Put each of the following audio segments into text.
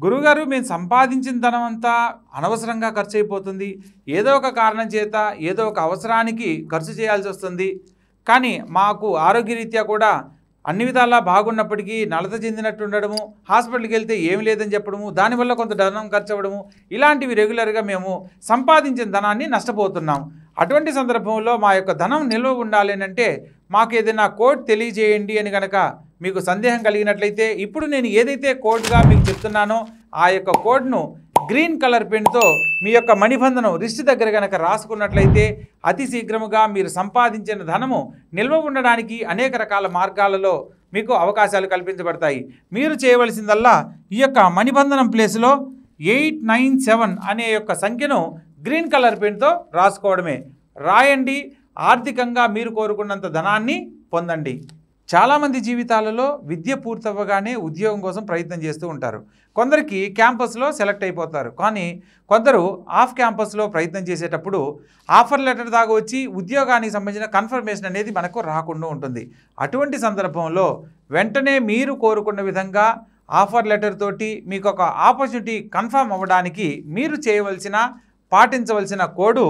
గురుగారు మేము సంపాదించిన ధనం అంతా అనవసరంగా ఖర్చు అయిపోతుంది, ఏదో ఒక కారణం చేత ఏదో ఒక అవసరానికి ఖర్చు చేయాల్సి వస్తుంది, కానీ మాకు ఆరోగ్యరీత్యా కూడా అన్ని విధాలా బాగున్నప్పటికీ నలత చెందినట్టు ఉండడము, హాస్పిటల్కి వెళ్తే ఏమి లేదని చెప్పడము, దానివల్ల కొంత ధనం ఖర్చు అవ్వడము, ఇలాంటివి రెగ్యులర్గా మేము సంపాదించిన ధనాన్ని నష్టపోతున్నాం. అటువంటి సందర్భంలో మా యొక్క ధనం నిల్వ ఉండాలి అంటే మాకు ఏదైనా కోడ్ తెలియజేయండి అని కనుక మీకు సందేహం కలిగినట్లయితే ఇప్పుడు నేను ఏదైతే కోడ్గా మీకు చెప్తున్నానో ఆ యొక్క కోడ్ను గ్రీన్ కలర్ పెన్తో మీ యొక్క మణిబంధనం రిస్ట్ దగ్గర కనుక రాసుకున్నట్లయితే అతి శీఘ్రముగా మీరు సంపాదించిన ధనము నిల్వ ఉండడానికి అనేక రకాల మార్గాలలో మీకు అవకాశాలు కల్పించబడతాయి. మీరు చేయవలసిందల్లా ఈ యొక్క మణిబంధనం ప్లేస్లో 897 అనే యొక్క సంఖ్యను గ్రీన్ కలర్ పెన్తో రాసుకోవడమే. రాయండి, ఆర్థికంగా మీరు కోరుకున్నంత ధనాన్ని పొందండి. చాలామంది జీవితాలలో విద్య పూర్తవ్వగానే ఉద్యోగం కోసం ప్రయత్నం చేస్తూ ఉంటారు. కొందరికి క్యాంపస్లో సెలెక్ట్ అయిపోతారు, కానీ కొందరు ఆఫ్ క్యాంపస్లో ప్రయత్నం చేసేటప్పుడు ఆఫర్ లెటర్ దాకా వచ్చి ఉద్యోగానికి సంబంధించిన కన్ఫర్మేషన్ అనేది మనకు రాకుండా ఉంటుంది. అటువంటి సందర్భంలో వెంటనే మీరు కోరుకున్న విధంగా ఆఫర్ లెటర్ తోటి మీకు ఒక ఆపర్చునిటీ కన్ఫర్మ్ అవ్వడానికి మీరు చేయవలసిన పాటించవలసిన కోడు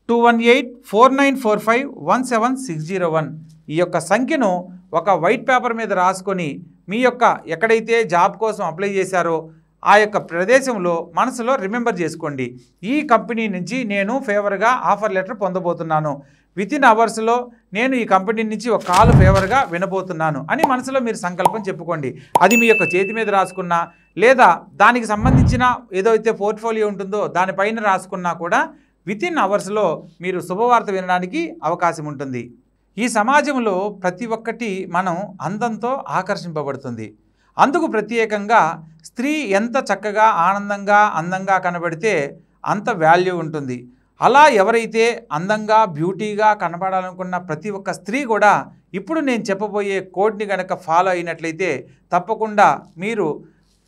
218494517601. ఈ యొక్క సంఖ్యను ఒక వైట్ పేపర్ మీద రాసుకొని మీ యొక్క ఎక్కడైతే జాబ్ కోసం అప్లై చేశారో ఆ యొక్క ప్రదేశంలో మనసులో రిమెంబర్ చేసుకోండి. ఈ కంపెనీ నుంచి నేను ఫేవర్గా ఆఫర్ లెటర్ పొందబోతున్నాను, వితిన్ అవర్స్లో నేను ఈ కంపెనీ నుంచి ఒక కాల్ ఫేవర్గా వినబోతున్నాను అని మనసులో మీరు సంకల్పం చెప్పుకోండి. అది మీ యొక్క చేతి మీద రాసుకున్నా లేదా దానికి సంబంధించిన ఏదైతే పోర్ట్ఫోలియో ఉంటుందో దానిపైన రాసుకున్నా కూడా వితిన్ అవర్స్లో మీరు శుభవార్త వినడానికి అవకాశం ఉంటుంది. ఈ సమాజంలో ప్రతి ఒక్కటి మనం అందంతో ఆకర్షింపబడుతుంది. అందుకు ప్రత్యేకంగా స్త్రీ ఎంత చక్కగా ఆనందంగా అందంగా కనబడితే అంత వాల్యూ ఉంటుంది. అలా ఎవరైతే అందంగా బ్యూటీగా కనబడాలనుకున్న ప్రతి ఒక్క స్త్రీ కూడా ఇప్పుడు నేను చెప్పబోయే కోడ్ని కనుక ఫాలో అయినట్లయితే తప్పకుండా మీరు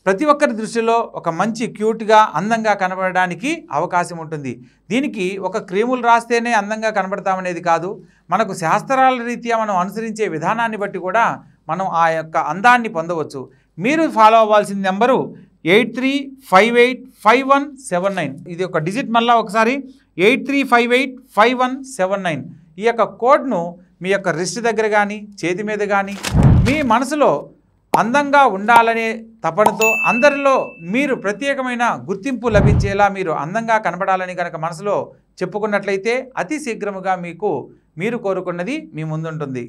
ప్రతి ఒక్కరి దృష్టిలో ఒక మంచి క్యూట్గా అందంగా కనబడడానికి అవకాశం ఉంటుంది. దీనికి ఒక క్రీములు రాస్తేనే అందంగా కనబడతామనేది కాదు, మనకు శాస్త్రాల రీత్యా మనం అనుసరించే విధానాన్ని బట్టి కూడా మనం ఆ యొక్క అందాన్ని పొందవచ్చు. మీరు ఫాలో అవ్వాల్సిన నెంబరు 83585179. ఇది ఒక డిజిట్ మళ్ళా ఒకసారి 83585179. ఈ యొక్క కోడ్ను మీ యొక్క రిస్ట్ దగ్గర కానీ చేతి మీద కానీ మీ మనసులో అందంగా ఉండాలనే తపనతో అందరిలో మీరు ప్రత్యేకమైన గుర్తింపు లభించేలా మీరు అందంగా కనబడాలని కనుక మనసులో చెప్పుకున్నట్లయితే అతి శీఘ్రముగా మీరు కోరుకున్నది మీ ముందుంటుంది.